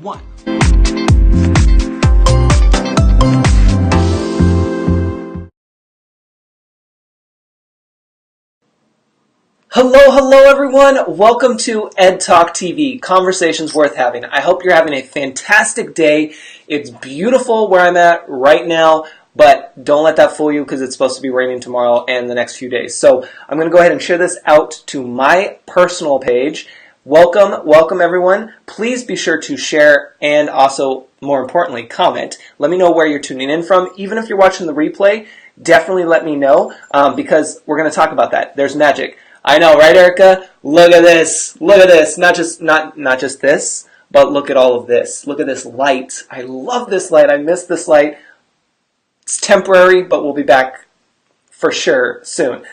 1. Hello everyone. Welcome to Ed Talk TV, conversations worth having. I hope you're having a fantastic day. It's beautiful where I'm at right now, but don't let that fool you because it's supposed to be raining tomorrow and the next few days. So I'm going to go ahead and share this out to my personal page. Welcome everyone. Please be sure to share and also, more importantly, comment. Let me know where you're tuning in from. Even if you're watching the replay, definitely let me know because we're going to talk about that. There's magic. I know, right, Erica? Look at this. Look at this. Not just this, but look at all of this. Look at this light. I love this light. I miss this light. It's temporary, but we'll be back for sure soon.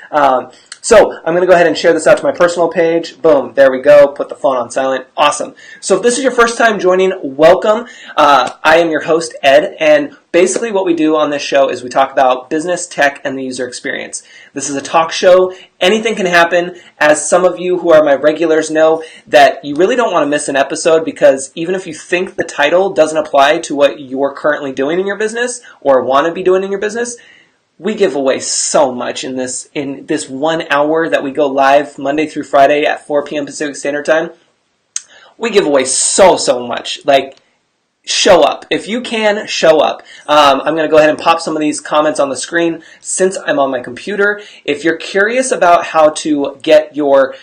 So I'm going to go ahead and share this out to my personal page. Boom, there we go. Put the phone on silent. Awesome. So if this is your first time joining, welcome. I am your host, Ed, and basically what we do on this show is we talk about business, tech, and the user experience. This is a talk show. Anything can happen. As some of you who are my regulars know, that you really don't want to miss an episode because even if you think the title doesn't apply to what you're currently doing in your business or want to be doing in your business, we give away so much in this 1 hour that we go live Monday through Friday at 4 p.m. Pacific Standard Time. We give away so much. Like, show up. If you can, show up. I'm going to go ahead and pop some of these comments on the screen since I'm on my computer. If you're curious about how to get your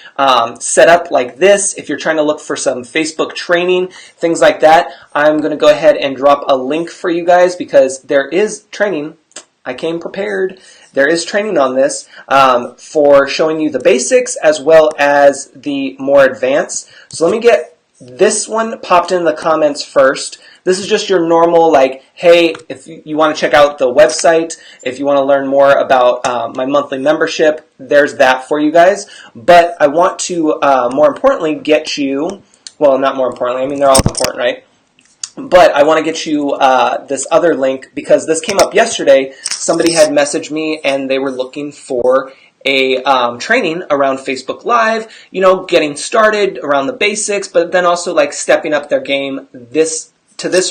setup like this, if you're trying to look for some Facebook training, things like that, I'm going to go ahead and drop a link for you guys because there is training. I came prepared. There is training on this for showing you the basics as well as the more advanced. So let me get this one popped in the comments first. This is just your normal, like, hey, if you want to check out the website, if you want to learn more about my monthly membership, there's that for you guys. But I want to, more importantly, get you, well, not more importantly, I mean, they're all important, right? But I want to get you this other link because this came up yesterday. Somebody had messaged me and they were looking for a training around Facebook Live, you know, getting started around the basics, but then also like stepping up their game this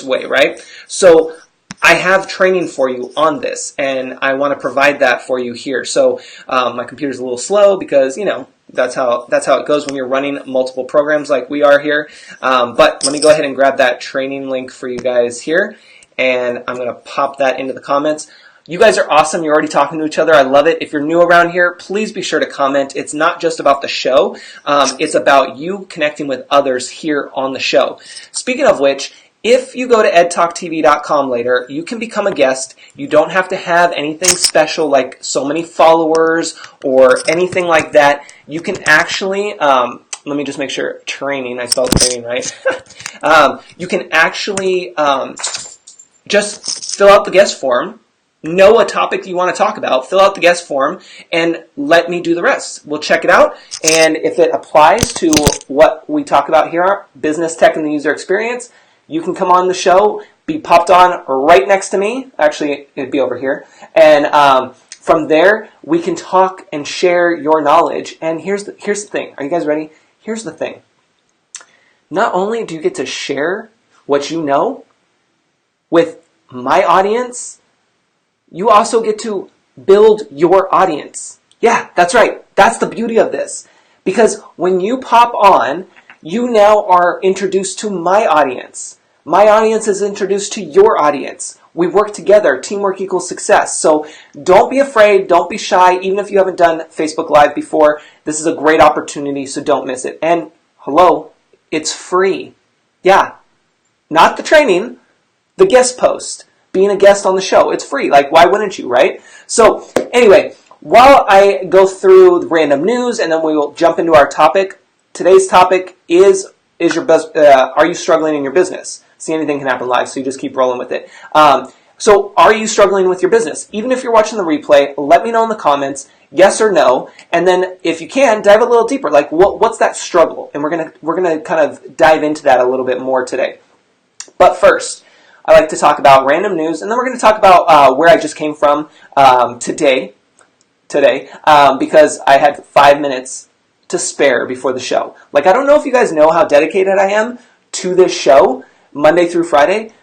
way, right? So I have training for you on this and I want to provide that for you here. So my computer's a little slow because, you know, that's how it goes when you're running multiple programs like we are here. But let me go ahead and grab that training link for you guys here, and I'm going to pop that into the comments. You guys are awesome. You're already talking to each other. I love it. If you're new around here, please be sure to comment. It's not just about the show. It's about you connecting with others here on the show. Speaking of which, if you go to edtalktv.com later, you can become a guest. You don't have to have anything special like so many followers or anything like that. You can actually, let me just make sure, training, I spelled training right. You can actually just fill out the guest form, know a topic you want to talk about, fill out the guest form, and let me do the rest. We'll check it out, and if it applies to what we talk about here, business, tech, and the user experience, you can come on the show, be popped on right next to me. Actually, it'd be over here. And from there, we can talk and share your knowledge. And here's the thing. Are you guys ready? Here's the thing. Not only do you get to share what you know with my audience, you also get to build your audience. Yeah, that's right. That's the beauty of this. Because when you pop on, you now are introduced to my audience. My audience is introduced to your audience. We work together. Teamwork equals success. So don't be afraid. Don't be shy. Even if you haven't done Facebook Live before, this is a great opportunity, so don't miss it. And hello, it's free. Yeah, not the training, the guest post, being a guest on the show. It's free. Like, why wouldn't you, right? So anyway, while I go through the random news and then we will jump into our topic, today's topic is your best. Are you struggling in your business? See, anything can happen live, so you just keep rolling with it. So are you struggling with your business? Even if you're watching the replay, let me know in the comments, yes or no, and then if you can, dive a little deeper. Like, what's that struggle? And we're gonna kind of dive into that a little bit more today. But first, I like to talk about random news, and then we're going to talk about where I just came from today, because I had 5 minutes to spare before the show. Like, I don't know if you guys know how dedicated I am to this show, Monday through Friday,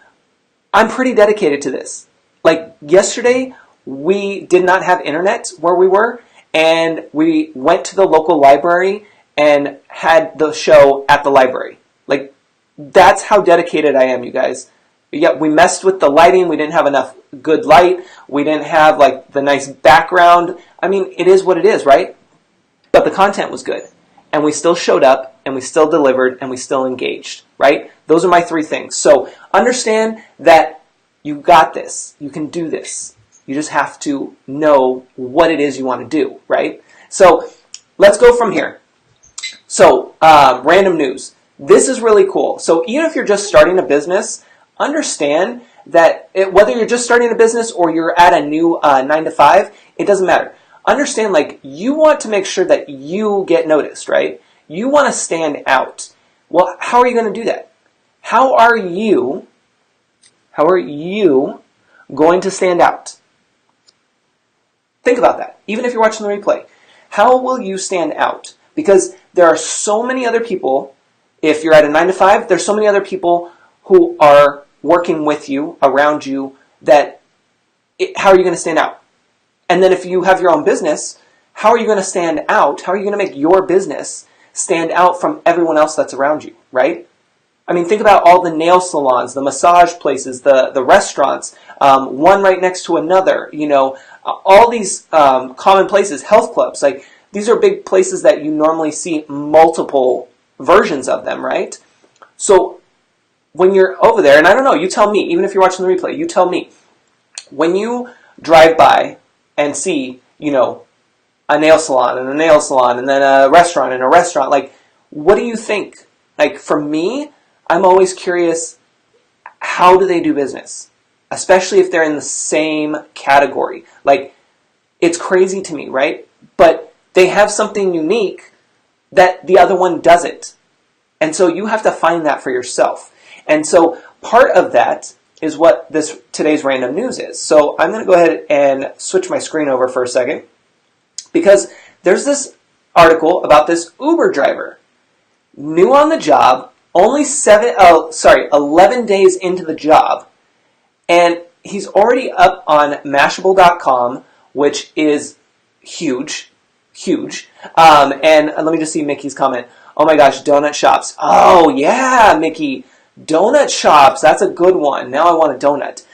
I'm pretty dedicated to this. Like yesterday, we did not have internet where we were, and we went to the local library and had the show at the library. Like, that's how dedicated I am, you guys. Yeah, we messed with the lighting. We didn't have enough good light. We didn't have like the nice background. I mean, it is what it is, right? But the content was good. And we still showed up, and we still delivered, and we still engaged, right? Those are my 3 things. So understand that you got this. You can do this. You just have to know what it is you want to do, right? So let's go from here. So random news. This is really cool. So even if you're just starting a business, understand that whether you're just starting a business or you're at a new 9-to-5, it doesn't matter. Understand, like, you want to make sure that you get noticed, right? You want to stand out. Well, how are you going to do that? How are you going to stand out? Think about that. Even if you're watching the replay, how will you stand out? Because there are so many other people. If you're at a 9-to-5, there's so many other people who are working with you, around you, that how are you going to stand out? And then if you have your own business, how are you going to stand out? How are you going to make your business stand out from everyone else that's around you, right? I mean, think about all the nail salons, the massage places, the restaurants, one right next to another, all these common places, health clubs. Like, these are big places that you normally see multiple versions of them, right? So when you're over there, and I don't know, you tell me, even if you're watching the replay, you tell me, when you drive by and see, a nail salon and a nail salon and then a restaurant and a restaurant, like, what do you think? Like, for me, I'm always curious, how do they do business? Especially if they're in the same category. Like, it's crazy to me, right? But they have something unique that the other one doesn't. And so you have to find that for yourself. And so part of that is what today's random news is. So I'm going to go ahead and switch my screen over for a second, because there's this article about this Uber driver, new on the job, only 11 days into the job, and he's already up on Mashable.com, which is huge. And let me just see Mickey's comment. Oh my gosh, donut shops. Oh yeah, Mickey. Donut shops, that's a good one. Now I want a donut.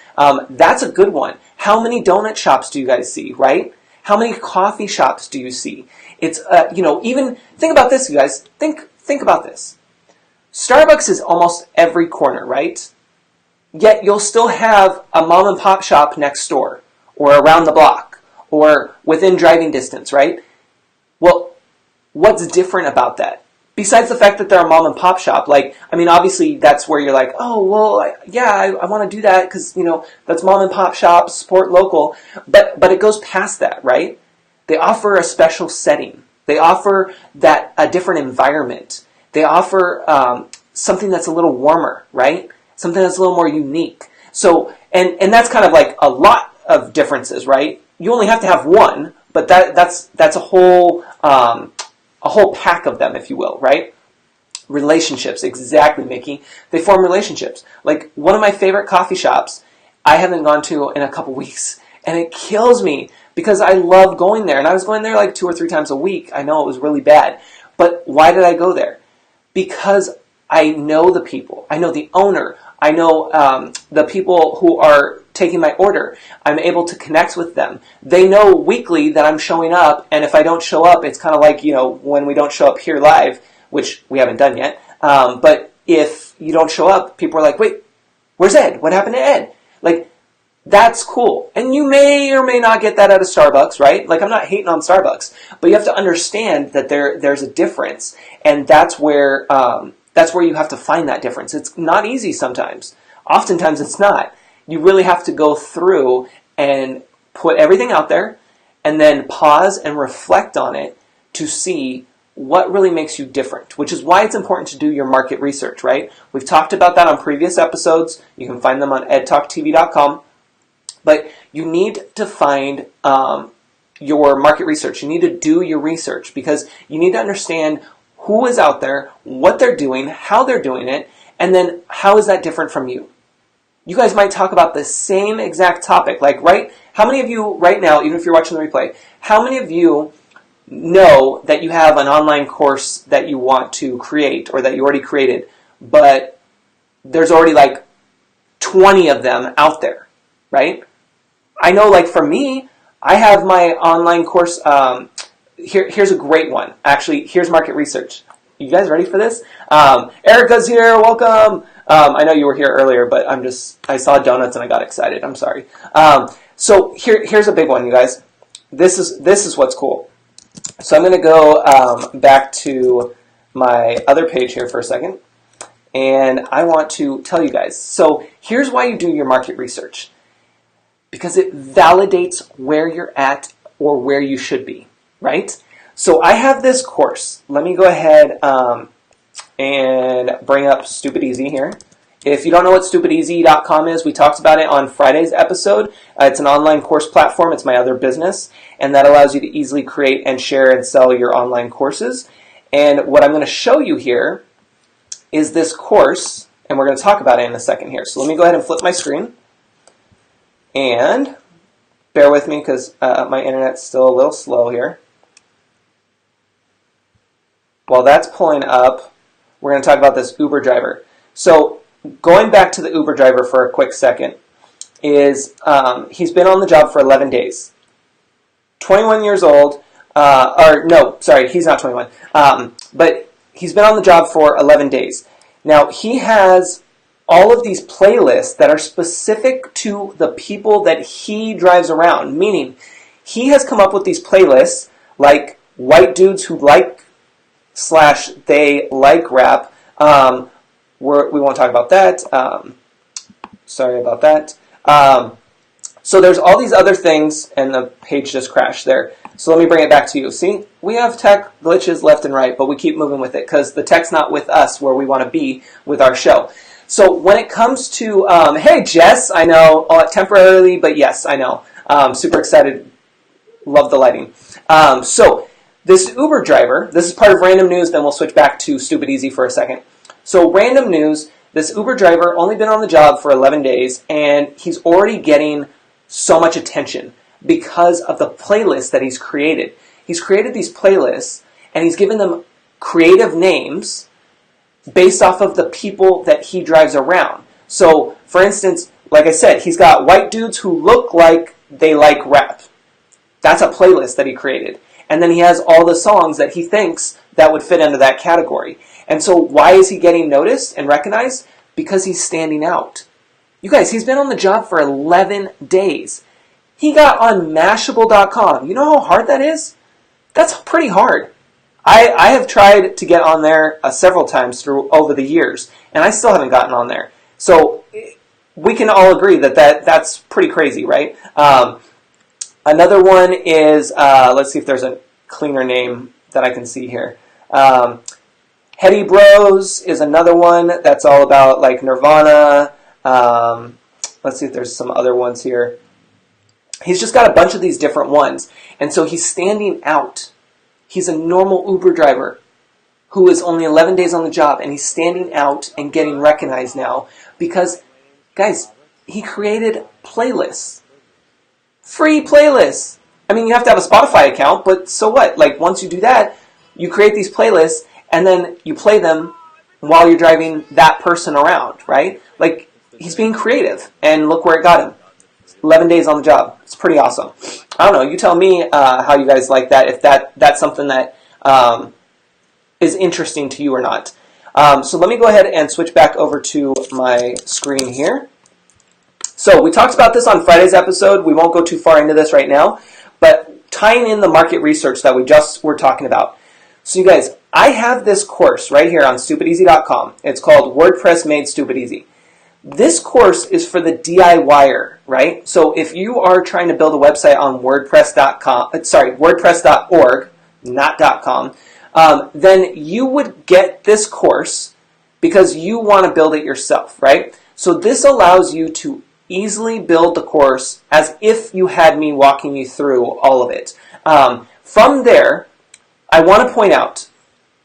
That's a good one. How many donut shops do you guys see, right? How many coffee shops do you see? It's, even, think about this, you guys. Think about this. Starbucks is almost every corner, right? Yet you'll still have a mom and pop shop next door, or around the block, or within driving distance, right? Well, what's different about that? Besides the fact that they're a mom and pop shop, obviously that's where you're like, oh, well, I want to do that because, that's mom and pop shop, support local. But it goes past that, right? They offer a special setting. They offer a different environment. They offer something that's a little warmer, right? Something that's a little more unique. So, and that's kind of like a lot of differences, right? You only have to have one, but that's a whole pack of them, if you will, right? Relationships, exactly, Mickey. They form relationships. Like, one of my favorite coffee shops, I haven't gone to in a couple weeks, and it kills me because I love going there. And I was going there like 2 or 3 times a week. I know it was really bad. But why did I go there? Because I know the people. I know the owner. I know the people who are taking my order. I'm able to connect with them. They know weekly that I'm showing up, and if I don't show up, it's kind of like, when we don't show up here live, which we haven't done yet. But if you don't show up, people are like, wait, where's Ed? What happened to Ed? Like, that's cool. And you may or may not get that out of Starbucks, right? Like, I'm not hating on Starbucks, but you have to understand that there's a difference, and that's where you have to find that difference. It's not easy sometimes. Oftentimes it's not. You really have to go through and put everything out there and then pause and reflect on it to see what really makes you different, which is why it's important to do your market research, right? We've talked about that on previous episodes. You can find them on edtalktv.com. But you need to find your market research. You need to do your research because you need to understand who is out there, what they're doing, how they're doing it, And then how is that different from you? You guys might talk about the same exact topic. Like, right? How many of you right now, even if you're watching the replay, how many of you know that you have an online course that you want to create or that you already created, but there's already like 20 of them out there, right? I know, like for me, I have my online course. Here's a great one. Actually, here's market research. You guys ready for this? Erica's here. Welcome. I know you were here earlier, but I saw donuts and I got excited. I'm sorry. So here's a big one, you guys. This is what's cool. So I'm going to go back to my other page here for a second, and I want to tell you guys. So here's why you do your market research. Because it validates where you're at or where you should be, right? So I have this course. Let me go ahead and bring up Stupid Easy here. If you don't know what stupideasy.com is, we talked about it on Friday's episode. It's an online course platform. It's my other business, and that allows you to easily create and share and sell your online courses. And what I'm going to show you here is this course, and we're going to talk about it in a second here. So let me go ahead and flip my screen. And bear with me because my internet's still a little slow here. While that's pulling up, we're going to talk about this Uber driver. So going back to the Uber driver for a quick second, is he's been on the job for 11 days. 21 years old, he's not 21, but he's been on the job for 11 days. Now, he has all of these playlists that are specific to the people that he drives around, meaning he has come up with these playlists like white dudes who like / they like rap. We won't talk about that. Sorry about that. So there's all these other things, and the page just crashed there. So let me bring it back to you. See, we have tech glitches left and right, but we keep moving with it because the tech's not with us where we want to be with our show. So when it comes to, hey Jess, I know, temporarily, but yes, I know. Super excited. Love the lighting. So this Uber driver, this is part of Random News, then we'll switch back to Stupid Easy for a second. So Random News, this Uber driver only been on the job for 11 days, and he's already getting so much attention because of the playlist that he's created. He's created these playlists, and he's given them creative names based off of the people that he drives around. So, for instance, like I said, he's got white dudes who look like they like rap. That's a playlist that he created. And then he has all the songs that he thinks that would fit into that category. And so why is he getting noticed and recognized? Because he's standing out. You guys, he's been on the job for 11 days. He got on Mashable.com. You know how hard that is? That's pretty hard. I have tried to get on there several times over the years, and I still haven't gotten on there. So we can all agree that that's pretty crazy, right? Another one is, let's see if there's a cleaner name that I can see here. Heady Bros is another one that's all about like Nirvana. Let's see if there's some other ones here. He's just got a bunch of these different ones. And so he's standing out. He's a normal Uber driver who is only 11 days on the job, and he's standing out and getting recognized now because, guys, he created playlists. Free playlists. I mean, you have to have a Spotify account, but so what? Like, once you do that, you create these playlists, and then you play them while you're driving that person around, right? Like, he's being creative, and look where it got him. 11 days on the job. It's pretty awesome. I don't know. You tell me how you guys like that, if that's something that is interesting to you or not. So let me go ahead and switch back over to my screen here. So we talked about this on Friday's episode. We won't go too far into this right now, but tying in the market research that we just were talking about. So you guys, I have this course right here on stupideasy.com. It's called WordPress Made Stupid Easy. This course is for the DIYer, right? So if you are trying to build a website on WordPress.org, not .com, then you would get this course because you want to build it yourself, right? So this allows you to easily build the course as if you had me walking you through all of it. From there, I want to point out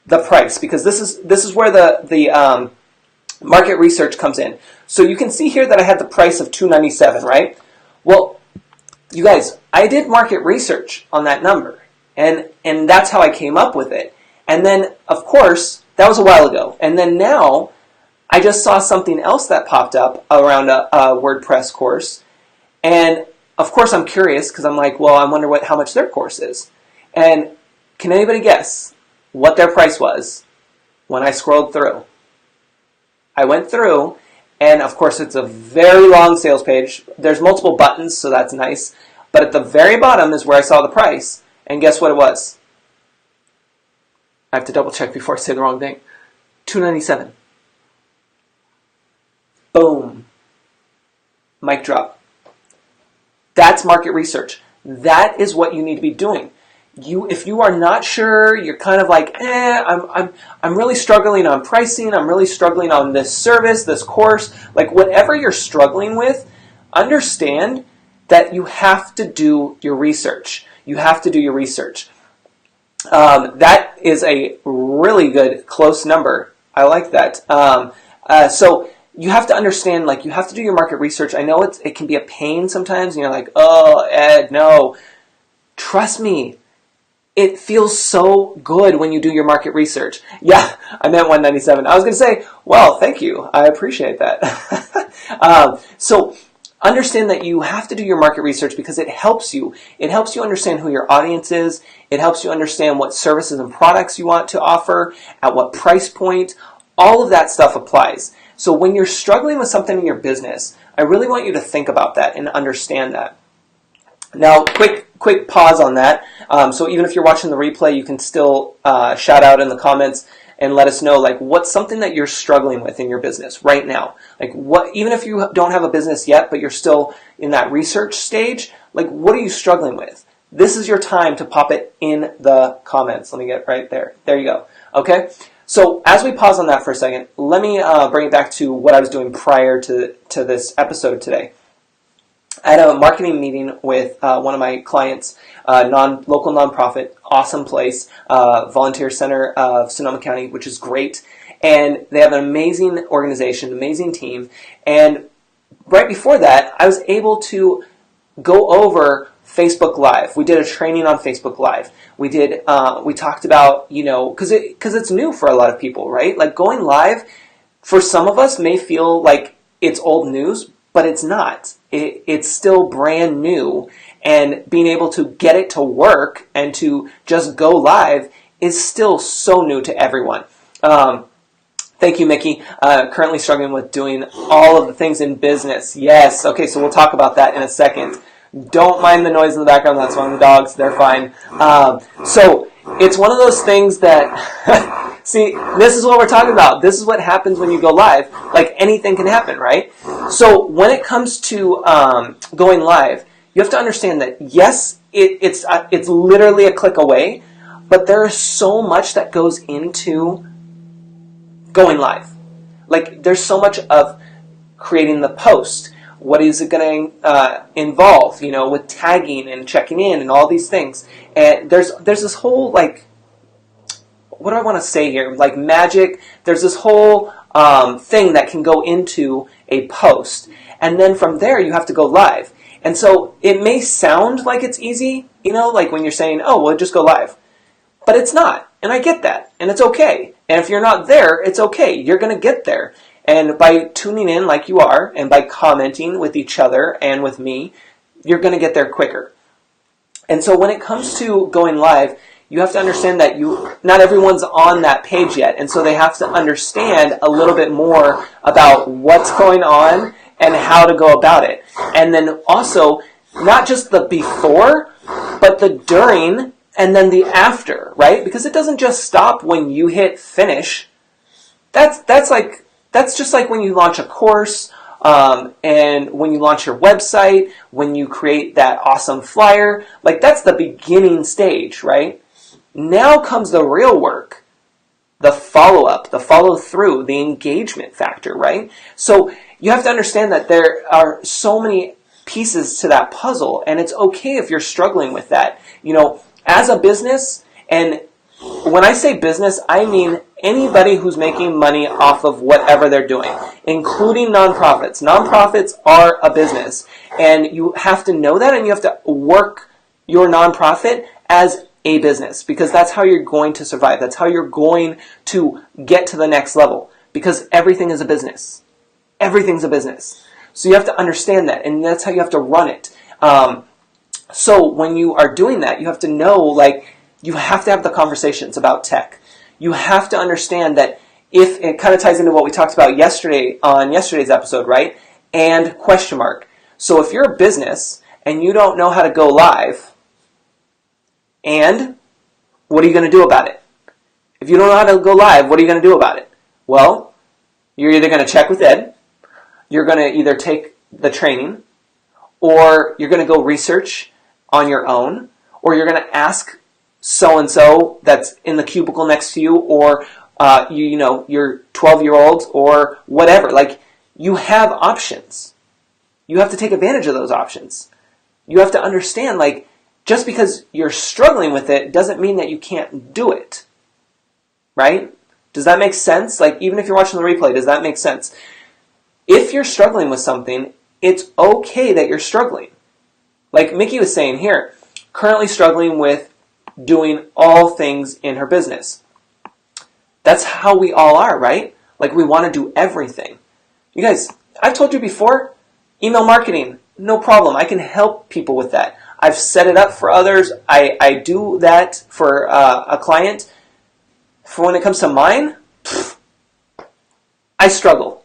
the price because this is where the market research comes in. So you can see here that I had the price of $297, right? Well, you guys, I did market research on that number, and that's how I came up with it. And then, of course, that was a while ago. And then now, I just saw something else that popped up around a WordPress course. And, of course, I'm curious because I'm like, well, I wonder how much their course is. And can anybody guess what their price was when I scrolled through? I went through, and, of course, it's a very long sales page. There's multiple buttons, so that's nice. But at the very bottom is where I saw the price. And guess what it was? I have to double check before I say the wrong thing. $297. Boom. Mic drop. That's market research. That is what you need to be doing. If you are not sure, you're kind of like, I'm really struggling on pricing, I'm really struggling on this service, this course, like whatever you're struggling with, understand that you have to do your research. You have to do your research. That is a really good close number. I like that. So you have to understand, like, you have to do your market research. I know it can be a pain sometimes, and you're like, oh, Ed, no. Trust me, it feels so good when you do your market research. Yeah, I meant 197. I was going to say, well, thank you. I appreciate that. So understand that you have to do your market research because it helps you. It helps you understand who your audience is. It helps you understand what services and products you want to offer, at what price point. All of that stuff applies. So when you're struggling with something in your business, I really want you to think about that and understand that. Now, quick pause on that. So even if you're watching the replay, you can still shout out in the comments and let us know, like, what's something that you're struggling with in your business right now. Like, what, even if you don't have a business yet, but you're still in that research stage, like, what are you struggling with? This is your time to pop it in the comments. Let me get right there. There you go. Okay? So as we pause on that for a second, let me bring it back to what I was doing prior to this episode today. I had a marketing meeting with one of my clients, local nonprofit, awesome place, volunteer center of Sonoma County, which is great. And they have an amazing organization, amazing team. And right before that, I was able to go over Facebook Live. We did a training on Facebook Live. We talked about, because it's new for a lot of people, right? Like, going live for some of us may feel like it's old news, but it's not. It's still brand new, and being able to get it to work and to just go live is still so new to everyone. Thank you, Mickey. Currently struggling with doing all of the things in business. Yes. Okay, so we'll talk about that in a second. Don't mind the noise in the background. That's one of the dogs. They're fine. So it's one of those things that... See, this is what we're talking about. This is what happens when you go live. Like, anything can happen, right? So when it comes to going live, you have to understand that, yes, it's literally a click away, but there is so much that goes into going live. Like, there's so much of creating the post. What is it going to involve, with tagging and checking in and all these things. And there's this whole, like, what do I want to say here? Like, magic. There's this whole thing that can go into a post. And then from there, you have to go live. And so it may sound like it's easy, like when you're saying, oh, well, just go live. But it's not. And I get that. And it's okay. And if you're not there, it's okay. You're going to get there. And by tuning in like you are, and by commenting with each other and with me, you're going to get there quicker. And so when it comes to going live, you have to understand that not everyone's on that page yet, and so they have to understand a little bit more about what's going on and how to go about it. And then also, not just the before, but the during and then the after, right? Because it doesn't just stop when you hit finish. That's just like when you launch a course, and when you launch your website, when you create that awesome flyer. Like, that's the beginning stage, right? Now comes the real work, the follow-up, the follow-through, the engagement factor, right? So you have to understand that there are so many pieces to that puzzle, and it's okay if you're struggling with that. As a business, and when I say business, I mean anybody who's making money off of whatever they're doing, including nonprofits. Nonprofits are a business, and you have to know that, and you have to work your nonprofit as a business, because that's how you're going to survive. That's how you're going to get to the next level, because everything is a business. Everything's a business. So you have to understand that, and that's how you have to run it. So when you are doing that, you have to know, like, you have to have the conversations about tech. You have to understand that if it kind of ties into what we talked about yesterday on yesterday's episode, right? And question mark. So if you're a business and you don't know how to go live, and what are you going to do about it? If you don't know how to go live, what are you going to do about it? Well, you're either going to check with Ed, you're going to either take the training, or you're going to go research on your own, or you're going to ask so-and-so that's in the cubicle next to you, or your 12-year-old, or whatever. Like, you have options. You have to take advantage of those options. You have to understand, like, just because you're struggling with it doesn't mean that you can't do it. Right? Does that make sense? Like, even if you're watching the replay, does that make sense? If you're struggling with something, it's okay that you're struggling. Like Mickey was saying here, currently struggling with doing all things in her business. That's how we all are, right? Like, we want to do everything. You guys, I've told you before, email marketing, no problem. I can help people with that. I've set it up for others. I do that for a client. For when it comes to mine, I struggle.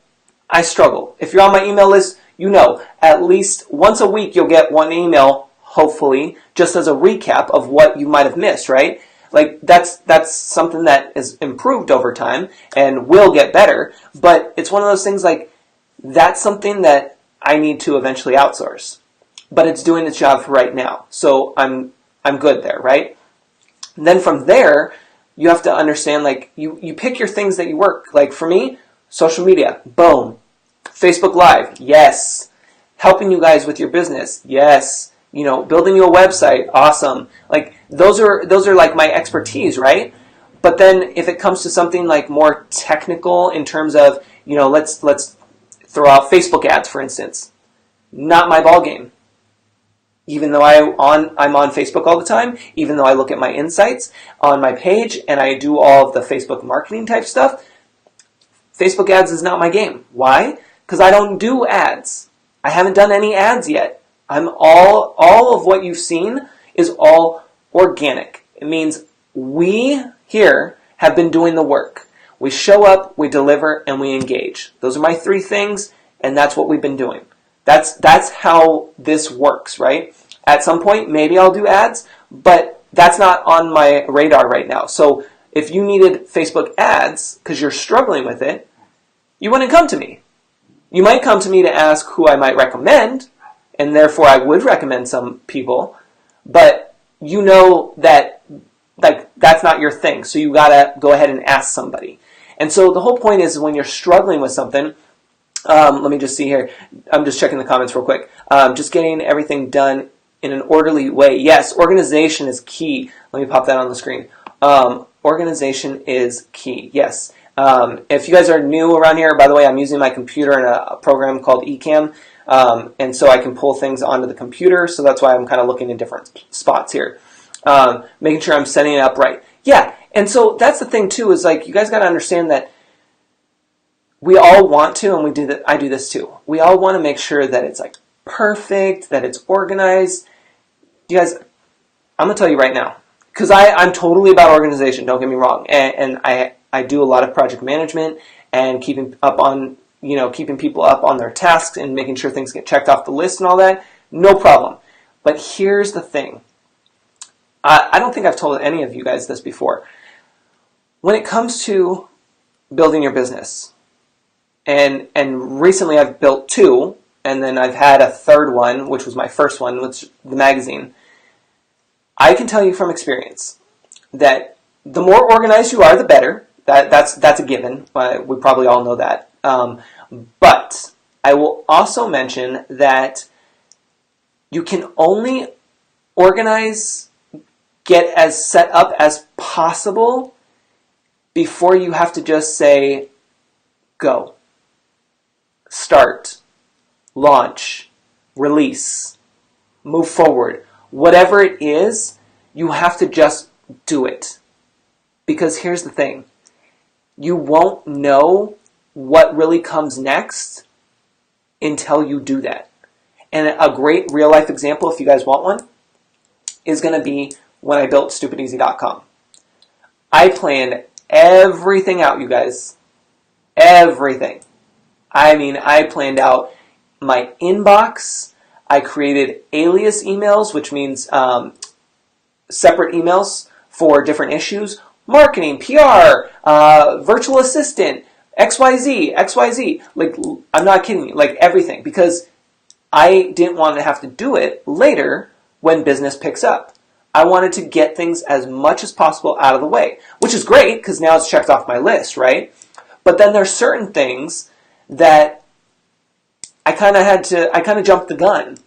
If you're on my email list, you know, at least once a week you'll get one email, hopefully, just as a recap of what you might have missed, right? Like, that's something that is improved over time and will get better, but it's one of those things, like, that's something that I need to eventually outsource. But it's doing its job for right now. So I'm good there, right? And then from there, you have to understand, like, you pick your things that you work. Like, for me, social media, boom. Facebook Live, yes. Helping you guys with your business, yes. You know, building you a website, awesome. Like, those are like my expertise, right? But then if it comes to something like more technical in terms of, you know, let's throw out Facebook ads, for instance. Not my ballgame. Even though I'm on Facebook all the time, even though I look at my insights on my page and I do all of the Facebook marketing type stuff, Facebook ads is not my game. Why? Because I don't do ads. I haven't done any ads yet. I'm all of what you've seen is all organic. It means we here have been doing the work. We show up, we deliver, and we engage. Those are my three things, and that's what we've been doing. That's how this works, right? At some point, maybe I'll do ads, but that's not on my radar right now. So if you needed Facebook ads because you're struggling with it, you wouldn't come to me. You might come to me to ask who I might recommend, and therefore I would recommend some people, but you know that, like, that's not your thing, so you gotta go ahead and ask somebody. And so the whole point is, when you're struggling with something, let me just see here. I'm just checking the comments real quick. Just getting everything done in an orderly way. Yes, organization is key. Let me pop that on the screen. Organization is key. Yes. If you guys are new around here, by the way, I'm using my computer in a program called Ecamm, and so I can pull things onto the computer. So that's why I'm kind of looking in different spots here, making sure I'm setting it up right. Yeah, and so that's the thing too. Is, like, you guys got to understand that we all want to, and we do that. I do this too. We all want to make sure that it's, like, perfect, that it's organized. You guys, I'm gonna tell you right now, because I'm totally about organization. Don't get me wrong, and I do a lot of project management and keeping people up on their tasks and making sure things get checked off the list and all that. No problem. But here's the thing. I don't think I've told any of you guys this before. When it comes to building your business, and recently I've built two, and then I've had a third one, which was my first one, which the magazine. I can tell you from experience that the more organized you are, the better. That's a given. We probably all know that. But I will also mention that you can only organize, get as set up as possible before you have to just say, go, start, launch, release, move forward. Whatever it is, you have to just do it. Because here's the thing. You won't know what really comes next until you do that. And a great real life example, if you guys want one, is going to be when I built StupidEasy.com. I planned everything out, you guys. Everything. I mean, I planned out my inbox. I created alias emails, which means separate emails for different issues. Marketing, PR, virtual assistant, XYZ. Like, I'm not kidding you. Like, everything. Because I didn't want to have to do it later when business picks up. I wanted to get things as much as possible out of the way, which is great because now it's checked off my list, right? But then there's certain things that I kind of jumped the gun,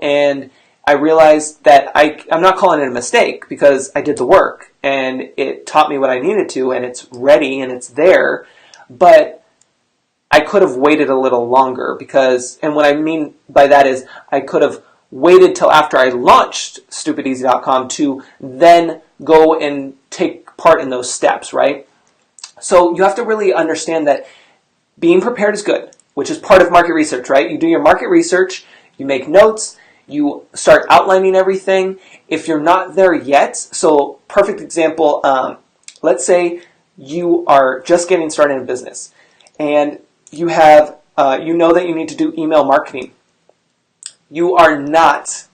and I realized that I'm not calling it a mistake because I did the work and it taught me what I needed to and it's ready and it's there, but I could have waited a little longer and what I mean by that is I could have waited till after I launched StupidEasy.com to then go and take part in those steps, right? So you have to really understand that being prepared is good, which is part of market research, right? You do your market research, you make notes, you start outlining everything. If you're not there yet, so perfect example, let's say you are just getting started in business and you have, you know that you need to do email marketing. You are not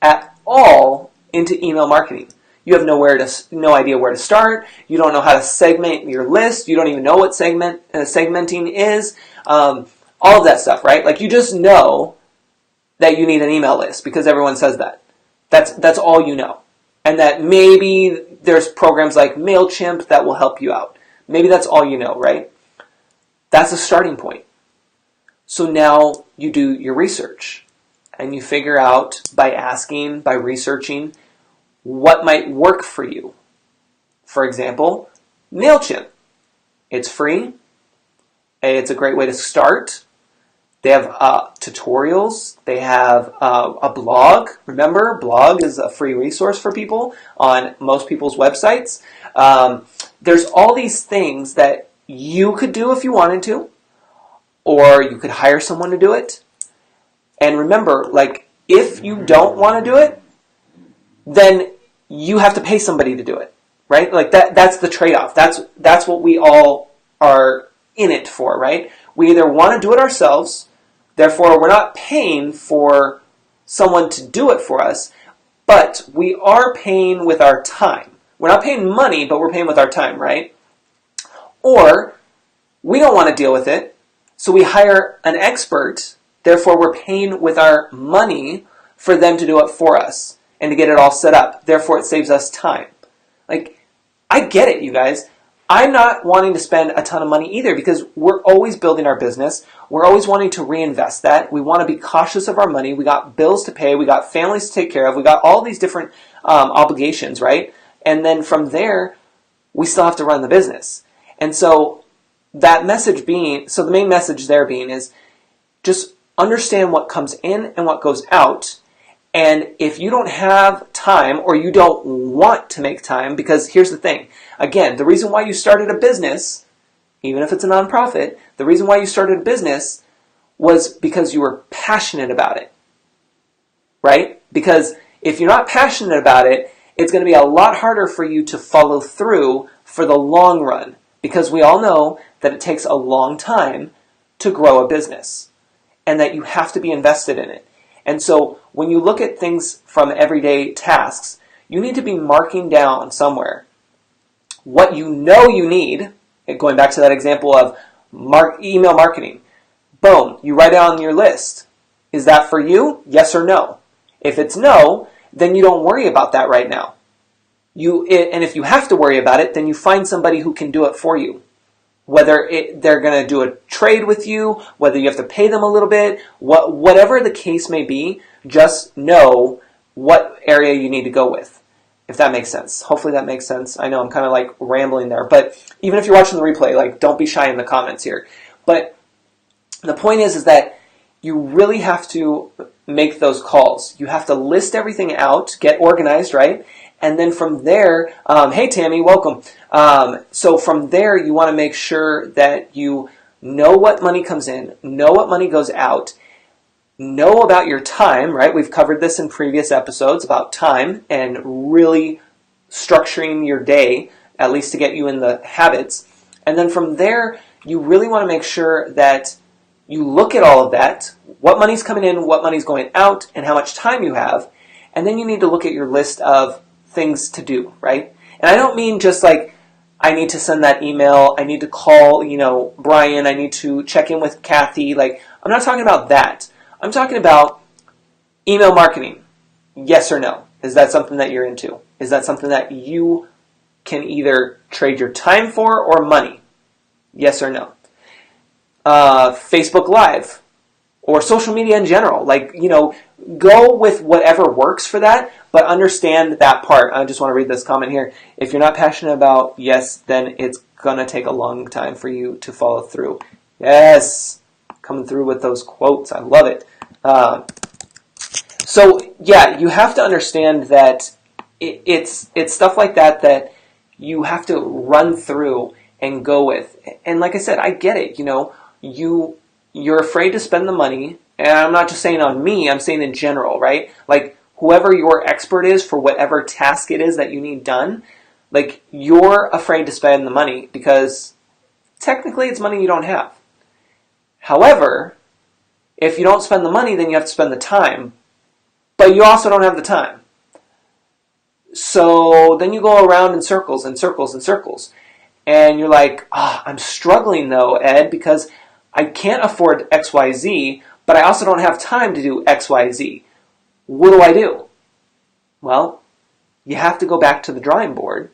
at all into email marketing. You have no idea where to start. You don't know how to segment your list. You don't even know what segmenting is. All of that stuff, right? Like you just know that you need an email list because everyone says that. That's all you know. And that maybe there's programs like MailChimp that will help you out. Maybe that's all you know, right? That's a starting point. So now you do your research and you figure out by asking, by researching, what might work for you. For example, MailChimp. It's free. It's a great way to start. They have tutorials. They have a blog. Remember, blog is a free resource for people on most people's websites. There's all these things that you could do if you wanted to, or you could hire someone to do it. And remember, like, if you don't want to do it, then you have to pay somebody to do it, right? Like that's the trade-off. That's what we all are in it for, right? We either want to do it ourselves, therefore we're not paying for someone to do it for us, but we are paying with our time. We're not paying money, but we're paying with our time, right? Or we don't want to deal with it, so we hire an expert, therefore we're paying with our money for them to do it for us and to get it all set up. Therefore it saves us time. Like, I get it, you guys. I'm not wanting to spend a ton of money either because we're always building our business. We're always wanting to reinvest that. We want to be cautious of our money. We got bills to pay. We got families to take care of. We got all these different obligations, right? And then from there, we still have to run the business. And so the main message there being is just understand what comes in and what goes out. And if you don't have time or you don't want to make time, because here's the thing. Again, the reason why you started a business, even if it's a nonprofit, the reason why you started a business was because you were passionate about it, right? Because if you're not passionate about it, it's going to be a lot harder for you to follow through for the long run, because we all know that it takes a long time to grow a business and that you have to be invested in it. And so when you look at things from everyday tasks, you need to be marking down somewhere what you know you need. Going back to that example of email marketing. Boom, you write it on your list. Is that for you? Yes or no? If it's no, then you don't worry about that right now. And if you have to worry about it, then you find somebody who can do it for you. Whether they're going to do a trade with you, whether you have to pay them a little bit, whatever the case may be, just know what area you need to go with. if that makes sense. Hopefully that makes sense. I know I'm kind of like rambling there, but even if you're watching the replay, like don't be shy in the comments here. But the point is that you really have to make those calls. You have to list everything out, get organized, right? And then from there, hey Tammy, welcome. So from there, you want to make sure that you know what money comes in, know what money goes out, know about your time, right? We've covered this in previous episodes about time and really structuring your day, at least to get you in the habits. And then from there, you really want to make sure that you look at all of that, what money's coming in, what money's going out, and how much time you have. And then you need to look at your list of things to do, right? And I don't mean just like, I need to send that email, I need to call, Brian, I need to check in with Kathy. Like, I'm not talking about that. I'm talking about email marketing. Yes or no? Is that something that you're into? Is that something that you can either trade your time for or money? Yes or no? Facebook Live or social media in general. Like, go with whatever works for that, but understand that part. I just want to read this comment here. If you're not passionate about yes, then it's going to take a long time for you to follow through. Yes, coming through with those quotes. I love it. So yeah, you have to understand that it's stuff like that you have to run through and go with. And like I said, I get it. You're afraid to spend the money, and I'm not just saying on me, I'm saying in general, right? Like whoever your expert is for whatever task it is that you need done, like you're afraid to spend the money because technically it's money you don't have. However, if you don't spend the money, then you have to spend the time, but you also don't have the time. So then you go around in circles and circles and circles. And you're like, I'm struggling though, Ed, because I can't afford XYZ, but I also don't have time to do XYZ. What do? Well, you have to go back to the drawing board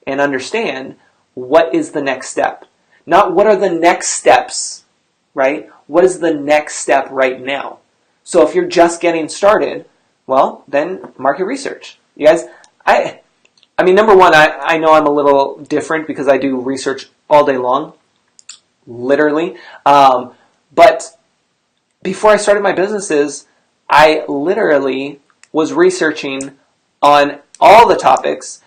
and understand what is the next step. Not what are the next steps, right? What is the next step right now? So if you're just getting started, well, then market research. You guys, I mean, number one, I know I'm a little different because I do research all day long, literally. But before I started my businesses, I literally was researching on all the topics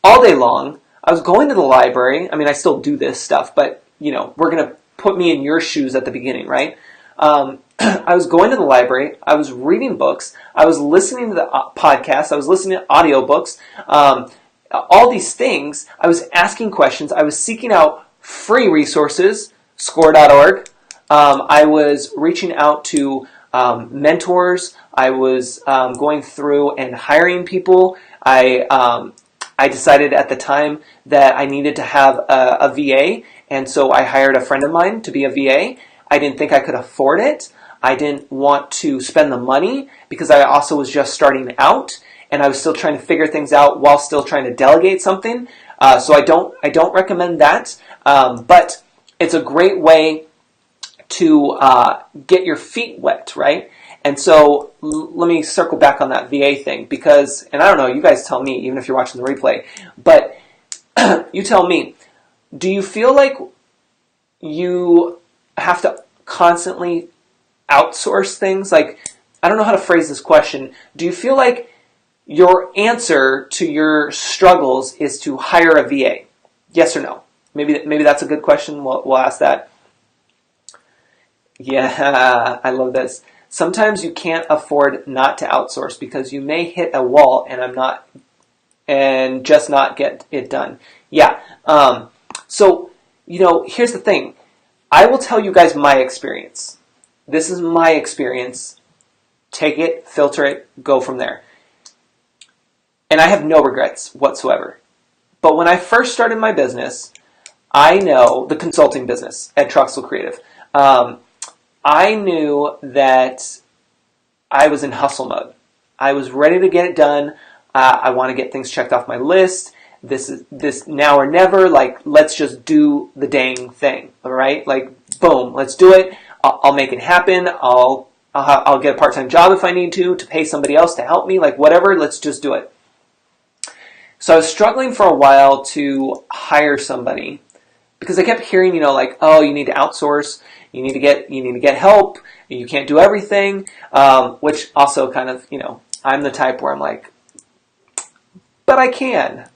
all day long. I was going to the library. I mean, I still do this stuff, but, we're going to put me in your shoes at the beginning, right? I was going to the library. I was reading books. I was listening to the podcasts. I was listening to audiobooks. All these things. I was asking questions. I was seeking out free resources, score.org. I was reaching out to mentors. I was going through and hiring people. I decided at the time that I needed to have a VA, and so I hired a friend of mine to be a VA. I didn't think I could afford it. I didn't want to spend the money because I also was just starting out, and I was still trying to figure things out while still trying to delegate something. So I don't recommend that, but it's a great way to get your feet wet, right? And so let me circle back on that VA thing because, and I don't know, you guys tell me, even if you're watching the replay, but you tell me, do you feel like you have to constantly outsource things? Like, I don't know how to phrase this question. Do you feel like your answer to your struggles is to hire a VA? Yes or no? Maybe that's a good question. We'll ask that. Yeah, I love this. Sometimes you can't afford not to outsource because you may hit a wall and just not get it done. Yeah. So, here's the thing. I will tell you guys my experience. This is my experience. Take it, filter it, go from there. And I have no regrets whatsoever. But when I first started my business, I know the consulting business at Truxel Creative. I knew that I was in hustle mode. I was ready to get it done. I want to get things checked off my list. This now or never. Like, let's just do the dang thing. All right, like boom, let's do it. I'll make it happen. I'll get a part-time job if I need to pay somebody else to help me. Like whatever, let's just do it. So I was struggling for a while to hire somebody because I kept hearing, like, oh, you need to outsource, you need to get help, you can't do everything, which also kind of, I'm the type where I'm like, but I can.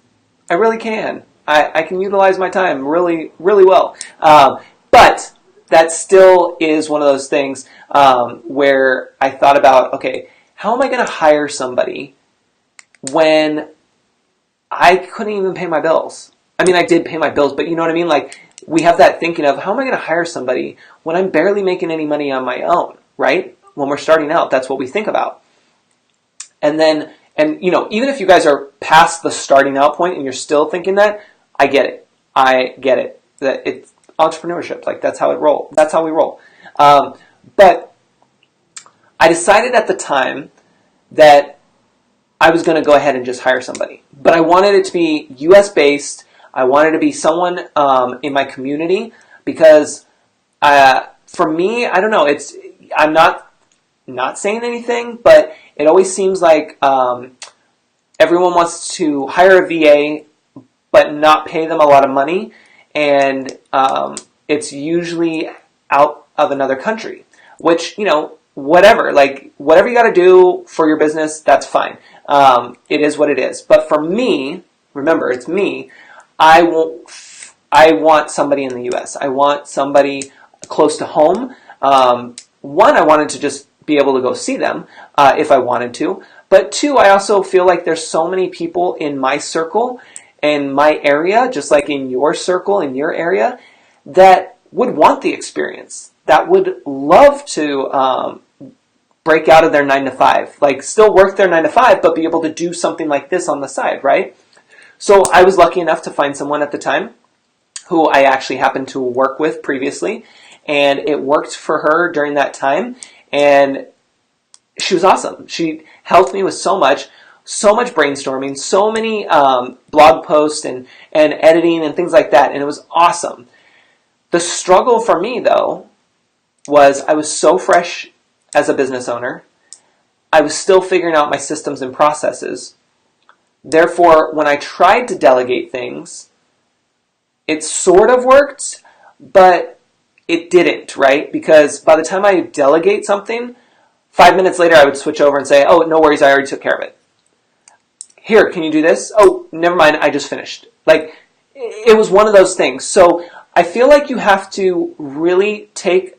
I really can. I can utilize my time really, really well. But that still is one of those things where I thought about, okay, how am I going to hire somebody when I couldn't even pay my bills? I mean, I did pay my bills, but you know what I mean? Like, we have that thinking of, how am I going to hire somebody when I'm barely making any money on my own, right? When we're starting out, that's what we think about. And even if you guys are past the starting out point and you're still thinking that, I get it. That it's entrepreneurship. Like, that's how we roll. But I decided at the time that I was going to go ahead and just hire somebody. But I wanted it to be US based. I wanted to be someone in my community because for me, I don't know, I'm not saying anything, but it always seems like everyone wants to hire a VA but not pay them a lot of money, and it's usually out of another country, which, whatever you got to do for your business, that's fine. It is what it is. But for me, remember, it's me, I want somebody in the US. I want somebody close to home. One, I wanted to just be able to go see them if I wanted to. But two, I also feel like there's so many people in my circle, in my area, just like in your circle, in your area, that would want the experience, that would love to break out of their 9-to-5, like still work their 9-to-5, but be able to do something like this on the side, right? So I was lucky enough to find someone at the time who I actually happened to work with previously, and it worked for her during that time, and she was awesome. She helped me with so much brainstorming, so many blog posts and editing and things like that, and it was awesome. The struggle for me, though, was I was so fresh as a business owner. I was still figuring out my systems and processes. Therefore, when I tried to delegate things, it sort of worked, but it didn't, right? Because by the time I delegate something, 5 minutes later I would switch over and say, oh, no worries, I already took care of it. Here, can you do this? Oh, never mind, I just finished. Like, it was one of those things. So I feel like you have to really take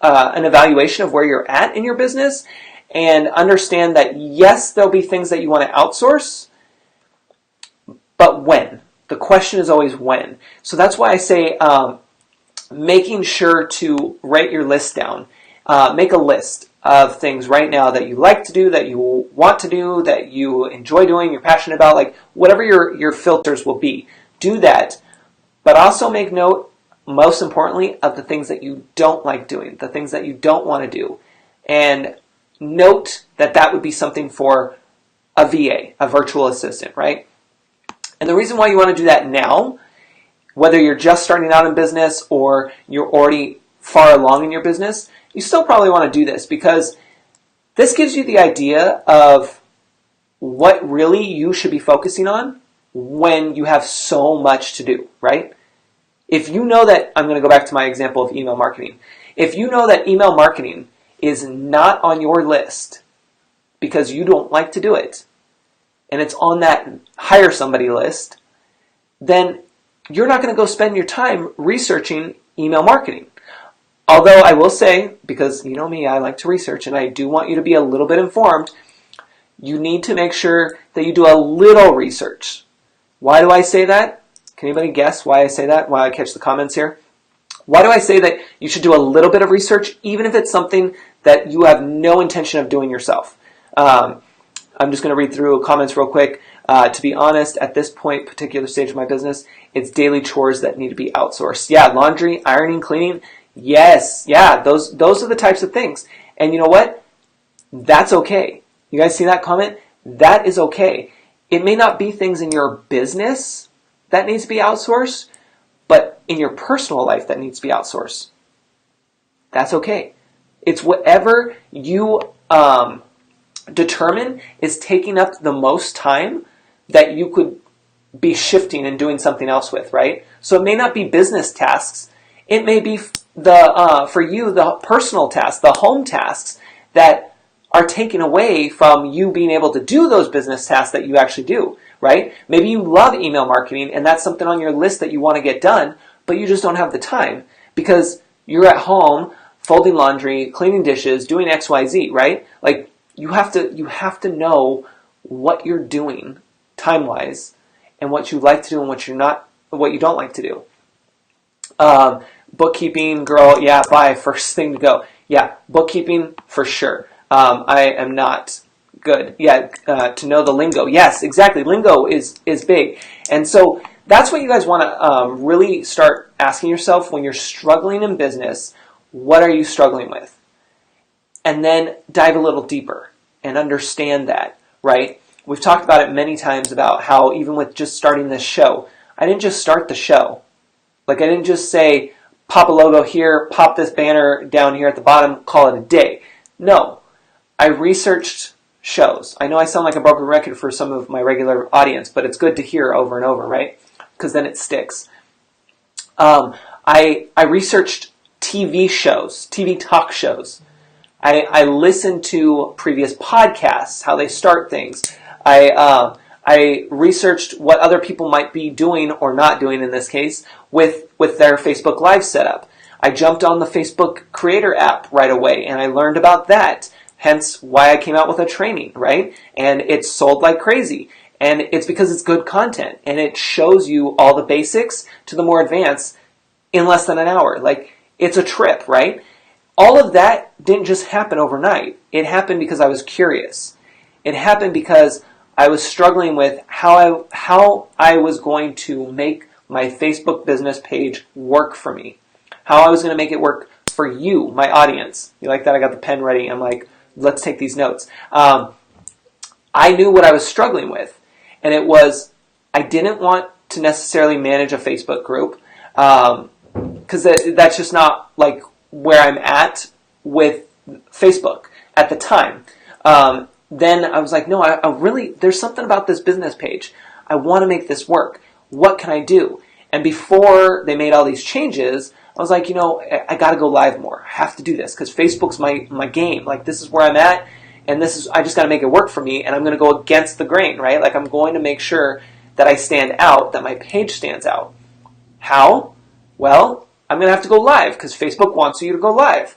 an evaluation of where you're at in your business and understand that, yes, there'll be things that you want to outsource, but when? The question is always when. So that's why I say making sure to write your list down. Make a list of things right now that you like to do, that you want to do, that you enjoy doing, you're passionate about, like whatever your filters will be. Do that, but also make note, most importantly, of the things that you don't like doing, the things that you don't want to do. And note that would be something for a VA, a virtual assistant, right? And the reason why you want to do that now, whether you're just starting out in business or you're already far along in your business, you still probably want to do this because this gives you the idea of what really you should be focusing on when you have so much to do, right? If you know that, I'm going to go back to my example of email marketing. If you know that email marketing is not on your list because you don't like to do it, and it's on that hire somebody list, then you're not going to go spend your time researching email marketing. Although I will say, because you know me, I like to research and I do want you to be a little bit informed, you need to make sure that you do a little research. Why do I say that? Can anybody guess why I say that? Why I catch the comments here? Why do I say that you should do a little bit of research, even if it's something that you have no intention of doing yourself? I'm just going to read through comments real quick. To be honest, at this particular stage of my business, it's daily chores that need to be outsourced. Yeah, laundry, ironing, cleaning. Yes, yeah, those are the types of things. And you know what? That's okay. You guys see that comment? That is okay. It may not be things in your business that needs to be outsourced, but in your personal life that needs to be outsourced. That's okay. It's whatever you determine is taking up the most time that you could be shifting and doing something else with, right? So it may not be business tasks. It may be for you, the personal tasks, the home tasks that are taken away from you being able to do those business tasks that you actually do, right? Maybe you love email marketing and that's something on your list that you want to get done, but you just don't have the time because you're at home folding laundry, cleaning dishes, doing XYZ, right? Like you have to know what you're doing time-wise and what you like to do and what you don't like to do. Bookkeeping, girl, yeah, bye, first thing to go. Yeah, bookkeeping for sure. I am not good. Yeah, to know the lingo. Yes, exactly. Lingo is big. And so that's what you guys want to really start asking yourself when you're struggling in business. What are you struggling with? And then dive a little deeper and understand that, right? We've talked about it many times about how even with just starting this show, I didn't just start the show. Like I didn't just say, pop a logo here, pop this banner down here at the bottom, call it a day. No, I researched shows. I know I sound like a broken record for some of my regular audience, but it's good to hear over and over, right? Because then it sticks. I researched TV shows, TV talk shows. I listened to previous podcasts, how they start things. I researched what other people might be doing or not doing in this case with their Facebook Live setup. I jumped on the Facebook Creator app right away and I learned about that. Hence why I came out with a training, right? And it's sold like crazy. And it's because it's good content and it shows you all the basics to the more advanced in less than an hour. Like it's a trip, right? All of that didn't just happen overnight. It happened because I was curious. It happened because I was struggling with how I was going to make my Facebook business page work for me. How I was going to make it work for you, my audience. You like that? I got the pen ready. I'm like, let's take these notes. I knew what I was struggling with. And it was, I didn't want to necessarily manage a Facebook group because that's just not like where I'm at with Facebook at the time. Then I was like, no, I really, there's something about this business page. I want to make this work. What can I do? And before they made all these changes, I was like, I got to go live more. I have to do this because Facebook's my game. Like this is where I'm at, and I just got to make it work for me, and I'm going to go against the grain, right? Like I'm going to make sure that I stand out, that my page stands out. How? Well, I'm going to have to go live because Facebook wants you to go live.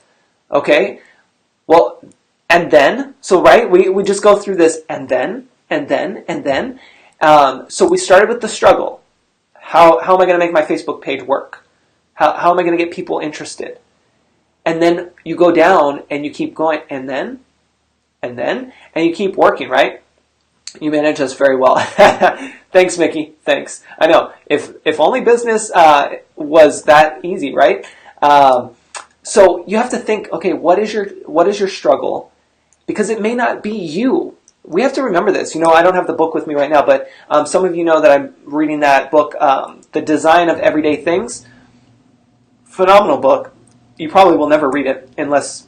Okay? Well, and then, so right, we just go through this and then. So we started with the struggle. How am I going to make my Facebook page work? How am I going to get people interested? And then you go down and you keep going and you keep working, right? You manage this very well. Thanks, Mickey. Thanks. I know. If only business was that easy, right? So you have to think, okay, what is your struggle? Because it may not be you. We have to remember this. I don't have the book with me right now, but some of you know that I'm reading that book, The Design of Everyday Things. Phenomenal book. You probably will never read it unless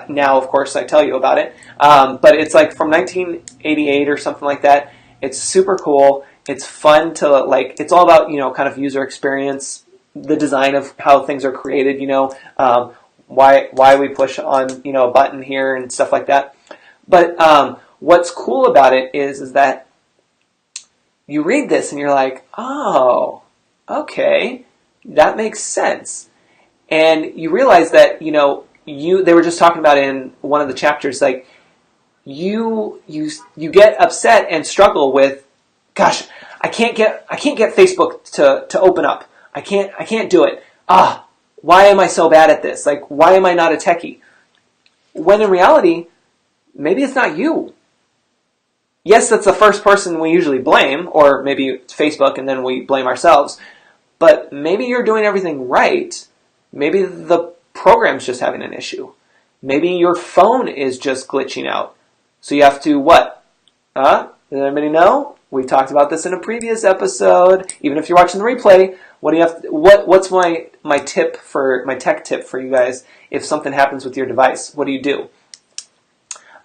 now, of course, I tell you about it. But it's like from 1988 or something like that. It's super cool. It's fun to it's all about, kind of user experience, the design of how things are created, why we push on, a button here and stuff like that. But what's cool about it is that you read this and you're like, oh, okay, that makes sense. And you realize that, they were just talking about in one of the chapters, like you get upset and struggle with, gosh, I can't get Facebook to open up. I can't do it. Why am I so bad at this? Like, why am I not a techie? When in reality, maybe it's not you. Yes, that's the first person we usually blame, or maybe it's Facebook and then we blame ourselves. But maybe you're doing everything right. Maybe the program's just having an issue. Maybe your phone is just glitching out. So you have to what? Does anybody know? We talked about this in a previous episode. Even if you're watching the replay, what do you have? What's my tip for my tech tip for you guys? If something happens with your device, what do you do?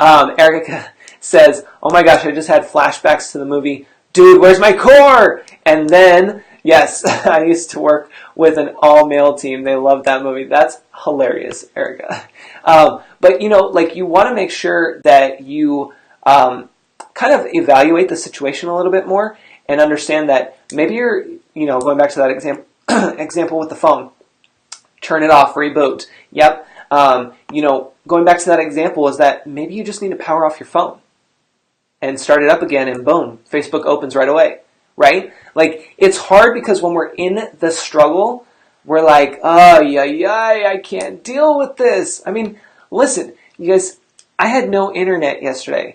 Erica says, "Oh my gosh, I just had flashbacks to the movie dude, where's my core? And then, yes, I used to work with an all-male team. They loved that movie. That's hilarious, Erica. But, like you want to make sure that you kind of evaluate the situation a little bit more and understand that maybe you're, going back to that example with the phone, turn it off, reboot. Yep. Going back to that example is that maybe you just need to power off your phone and start it up again, and boom, Facebook opens right away, right? Like, it's hard because when we're in the struggle, we're like, oh, yeah, I can't deal with this. I mean, listen, you guys, I had no internet yesterday,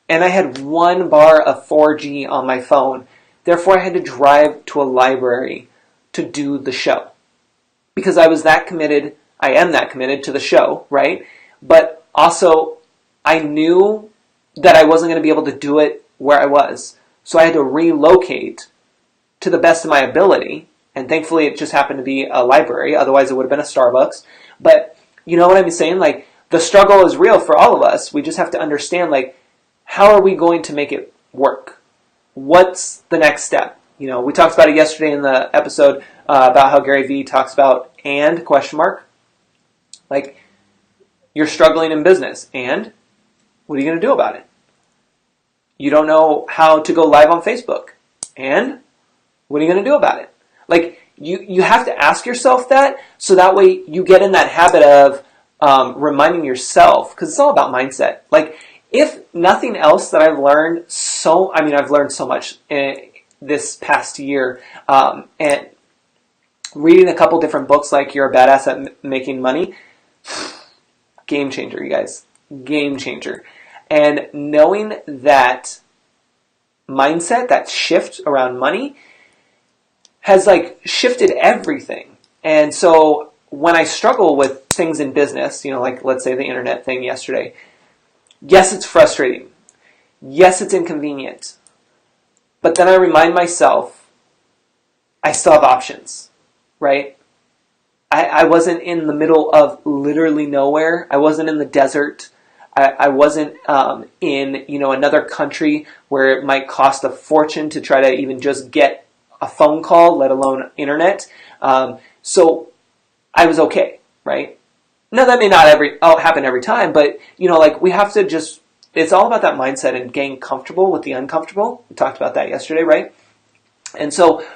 and I had 1 bar of 4G on my phone. Therefore, I had to drive to a library to do the show because I am that committed to the show, right? But also, I knew that I wasn't going to be able to do it where I was. So I had to relocate to the best of my ability. And thankfully, it just happened to be a library. Otherwise, it would have been a Starbucks. But you know what I'm saying? Like, the struggle is real for all of us. We just have to understand, like, how are we going to make it work? What's the next step? We talked about it yesterday in the episode about how Gary Vee talks about and ? Like, you're struggling in business, and what are you going to do about it? You don't know how to go live on Facebook, and what are you going to do about it? Like, you have to ask yourself that, so that way you get in that habit of reminding yourself, because it's all about mindset. Like, if nothing else that I've learned I've learned so much this past year, and reading a couple different books like You're a Badass at Making Money, game changer, you guys. Game changer. And knowing that mindset, that shift around money, has shifted everything. And so when I struggle with things in business, like let's say the internet thing yesterday, yes, it's frustrating. Yes, it's inconvenient. But then I remind myself, I still have options, right? I wasn't in the middle of literally nowhere. I wasn't in the desert. I wasn't in another country where it might cost a fortune to try to even just get a phone call, let alone internet. So I was okay, right? Now that may not happen every time, but we have to just. It's all about that mindset and getting comfortable with the uncomfortable. We talked about that yesterday, right? And so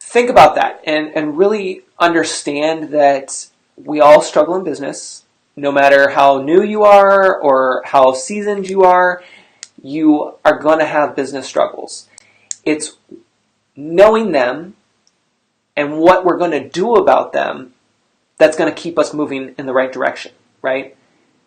think about that and really understand that we all struggle in business. No matter how new you are or how seasoned you are going to have business struggles. It's knowing them and what we're going to do about them that's going to keep us moving in the right direction, right?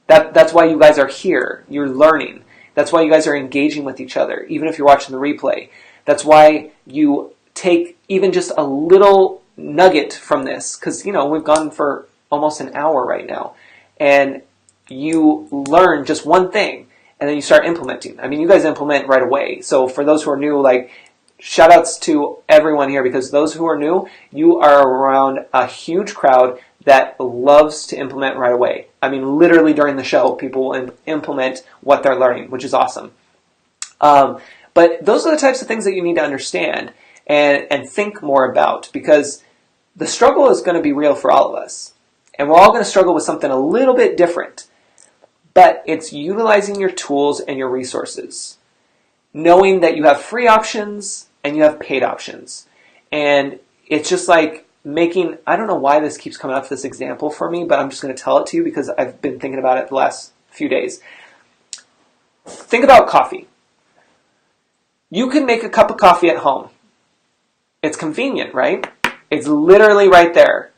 That's why you guys are here. You're learning. That's why you guys are engaging with each other, even if you're watching the replay. That's why you take even just a little nugget from this, because, we've gone for almost an hour right now, and you learn just one thing, and then you start implementing. I mean, you guys implement right away. So for those who are new, shout outs to everyone here, because those who are new, you are around a huge crowd that loves to implement right away. I mean, literally during the show, people will implement what they're learning, which is awesome. But those are the types of things that you need to understand and think more about, because the struggle is going to be real for all of us. And we're all going to struggle with something a little bit different. But it's utilizing your tools and your resources. Knowing that you have free options and you have paid options. And it's just like I don't know why this keeps coming up, this example for me, but I'm just going to tell it to you because I've been thinking about it the last few days. Think about coffee. You can make a cup of coffee at home. It's convenient, right? It's literally right there.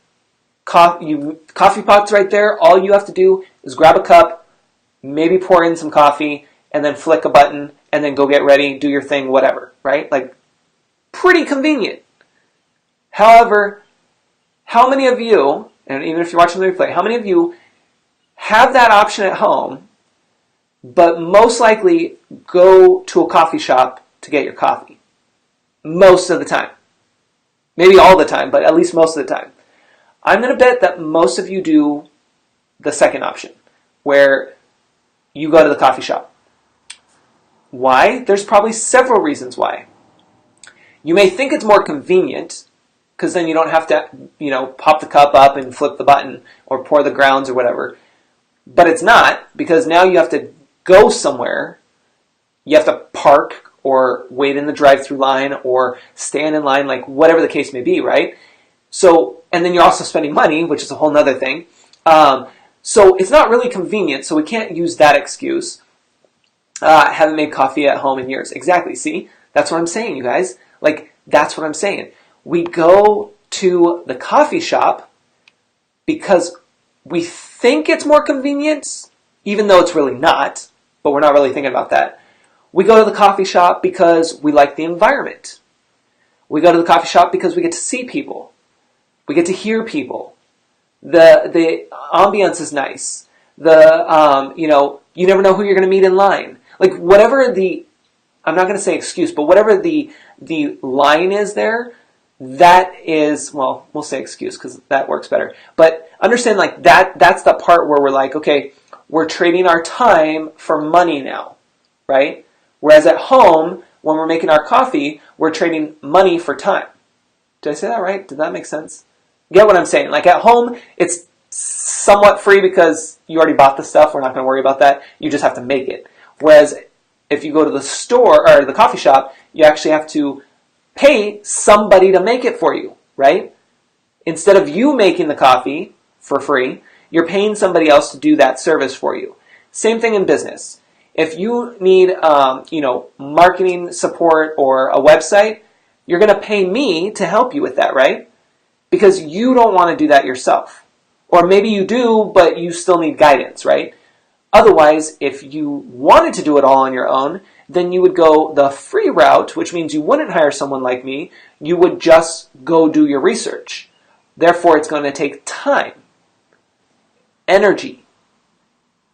Coffee pot's right there. All you have to do is grab a cup, maybe pour in some coffee, and then flick a button, and then go get ready, do your thing, whatever, right? Pretty convenient. However, how many of you, and even if you're watching the replay, how many of you have that option at home, but most likely go to a coffee shop to get your coffee? Most of the time. Maybe all the time, but at least most of the time. I'm going to bet that most of you do the second option, where you go to the coffee shop. Why? There's probably several reasons why. You may think it's more convenient because then you don't have to, pop the cup up and flip the button or pour the grounds or whatever. But it's not, because now you have to go somewhere. You have to park or wait in the drive-through line or stand in line, like whatever the case may be, right? So, and then you're also spending money, which is a whole nother thing. So it's not really convenient, so we can't use that excuse. Haven't made coffee at home in years. Exactly, see? That's what I'm saying, you guys. Like, that's what I'm saying. We go to the coffee shop because we think it's more convenient, even though it's really not, but we're not really thinking about that. We go to the coffee shop because we like the environment. We go to the coffee shop because we get to see people. We get to hear people. The ambiance is nice. You never know who you're going to meet in line. Like whatever I'm not going to say excuse, but whatever the line is there, that is, well, we'll say excuse because that works better. But understand like that's the part where we're like, okay, we're trading our time for money now, right? Whereas at home, when we're making our coffee, we're trading money for time. Did I say that right? Did that make sense? Get what I'm saying? Like at home, it's somewhat free because you already bought the stuff. We're not going to worry about that. You just have to make it. Whereas if you go to the store or the coffee shop, you actually have to pay somebody to make it for you, right? Instead of you making the coffee for free, you're paying somebody else to do that service for you. Same thing in business. If you need, marketing support or a website, you're going to pay me to help you with that, right? Because you don't want to do that yourself. Or maybe you do, but you still need guidance, right? Otherwise, if you wanted to do it all on your own, then you would go the free route, which means you wouldn't hire someone like me. You would just go do your research. Therefore, it's going to take time, energy,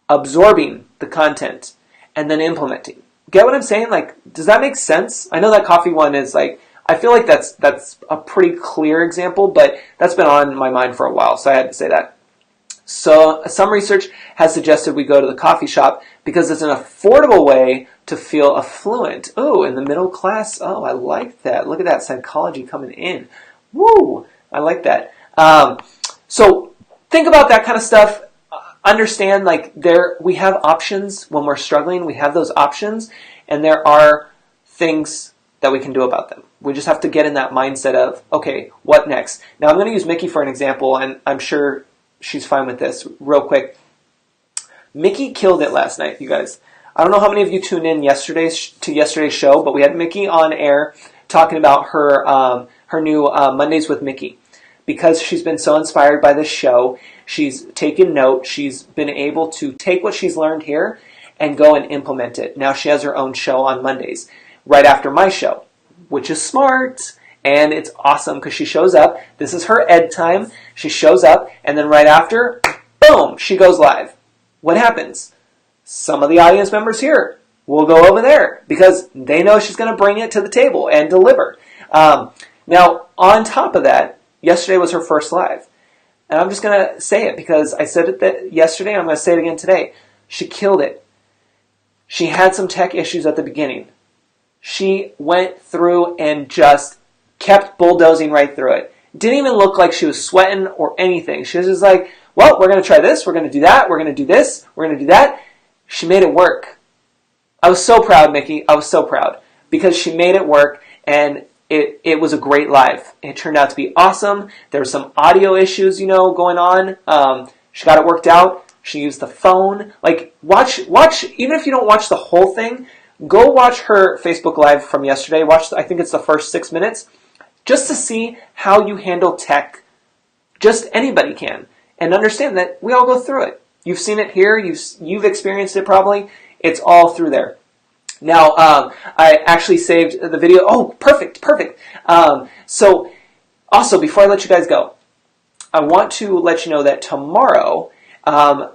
absorbing the content, and then implementing. Get what I'm saying? Like, does that make sense? I know that coffee one is like, I feel like that's a pretty clear example, but that's been on my mind for a while, so I had to say that. So some research has suggested we go to the coffee shop because it's an affordable way to feel affluent. Oh, in the middle class. Oh, I like that. Look at that psychology coming in. Woo! I like that. So think about that kind of stuff. Understand like we have options when we're struggling. We have those options, and there are things that we can do about them. We just have to get in that mindset of, okay, what next? Now I'm going to use Mickey for an example, and I'm sure she's fine with this. Real quick, Mickey killed it last night, you guys. I don't know how many of you tuned in yesterday's show, but we had Mickey on air talking about her new Mondays with Mickey. Because she's been so inspired by this show, she's taken note, she's been able to take what she's learned here and go and implement it. Now she has her own show on Mondays, right after my show, which is smart. And it's awesome because she shows up. This is her ed time. She shows up, and then right after, boom, she goes live. What happens? Some of the audience members here will go over there because they know she's going to bring it to the table and deliver. Now, on top of that, yesterday was her first live. And I'm just going to say it because I said it yesterday, and I'm going to say it again today. She killed it. She had some tech issues at the beginning. She went through and just kept bulldozing right through it. Didn't even look like she was sweating or anything. She was just like, well, we're going to try this, we're going to do that, we're going to do this, we're going to do that. She made it work. I was so proud, Mickey. I was so proud because she made it work, and it was a great live. It turned out to be awesome. There were some audio issues, going on. She got it worked out. She used the phone. Like, watch, even if you don't watch the whole thing, go watch her Facebook Live from yesterday. I think it's the first 6 minutes. Just to see how you handle tech. Just anybody can. And understand that we all go through it. You've seen it here. You've experienced it probably. It's all through there. Now, I actually saved the video. Oh, perfect. So, also, before I let you guys go, I want to let you know that tomorrow,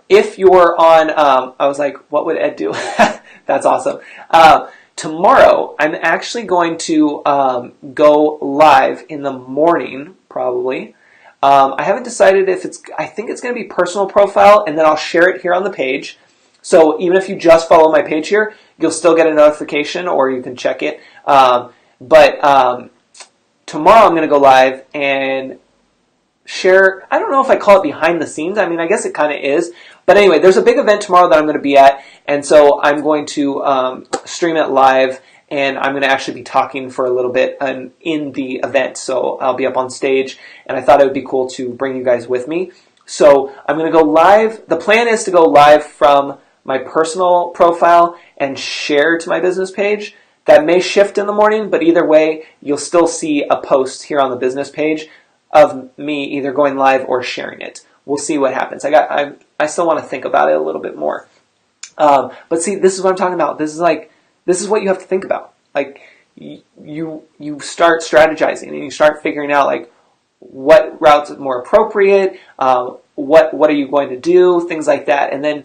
if you're on, I was like, what would Ed do? That's awesome. Tomorrow, I'm actually going to go live in the morning, probably. I haven't decided if I think it's going to be personal profile, and then I'll share it here on the page. So even if you just follow my page here, you'll still get a notification, or you can check it. But tomorrow I'm going to go live and share, I don't know if I call it behind the scenes. I mean, I guess it kind of is. But anyway, there's a big event tomorrow that I'm going to be at, and so I'm going to stream it live, and I'm going to actually be talking for a little bit in the event. So I'll be up on stage, and I thought it would be cool to bring you guys with me. So I'm going to go live. The plan is to go live from my personal profile and share to my business page. That may shift in the morning, but either way, you'll still see a post here on the business page of me either going live or sharing it. We'll see what happens. I still want to think about it a little bit more. But see, this is what I'm talking about. This is what you have to think about. Like, you start strategizing and you start figuring out like what routes are more appropriate, what are you going to do, things like that, and then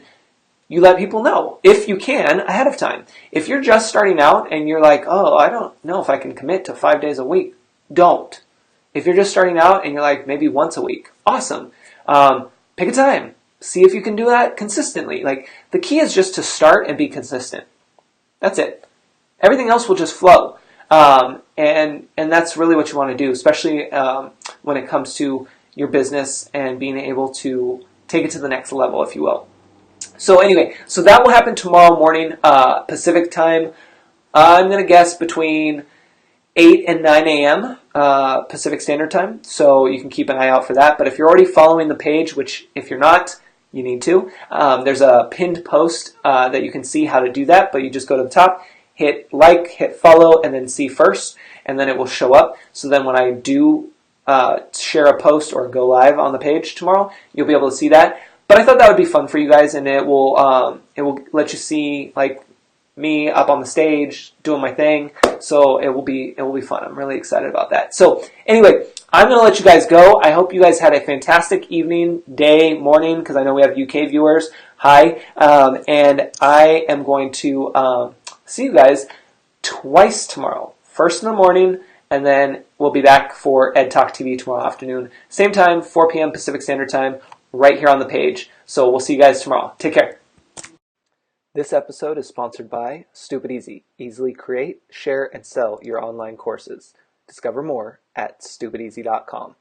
you let people know, if you can, ahead of time. If you're just starting out and you're like, oh, I don't know if I can commit to 5 days a week, don't. If you're just starting out and you're like, maybe once a week, awesome. Pick a time. See if you can do that consistently. Like, the key is just to start and be consistent. That's it. Everything else will just flow. And that's really what you want to do, especially when it comes to your business and being able to take it to the next level, if you will. So anyway, so that will happen tomorrow morning, Pacific time. I'm going to guess between 8 and 9 a.m. Pacific Standard Time, so you can keep an eye out for that. But if you're already following the page, which if you're not, you need to, there's a pinned post that you can see how to do that, but you just go to the top, hit like, hit follow, and then see first, and then it will show up. So then when I do share a post or go live on the page tomorrow, you'll be able to see that. But I thought that would be fun for you guys, and it will let you see like me up on the stage doing my thing. So it will be fun. I'm really excited about that. So anyway, I'm going to let you guys go. I hope you guys had a fantastic evening, day, morning, because I know we have UK viewers. Hi, and I am going to see you guys twice tomorrow. First in the morning, and then we'll be back for Ed Talk TV tomorrow afternoon. Same time, 4 p.m. Pacific Standard Time, right here on the page. So we'll see you guys tomorrow. Take care. This episode is sponsored by Stupid Easy. Easily create, share, and sell your online courses. Discover more at stupideasy.com.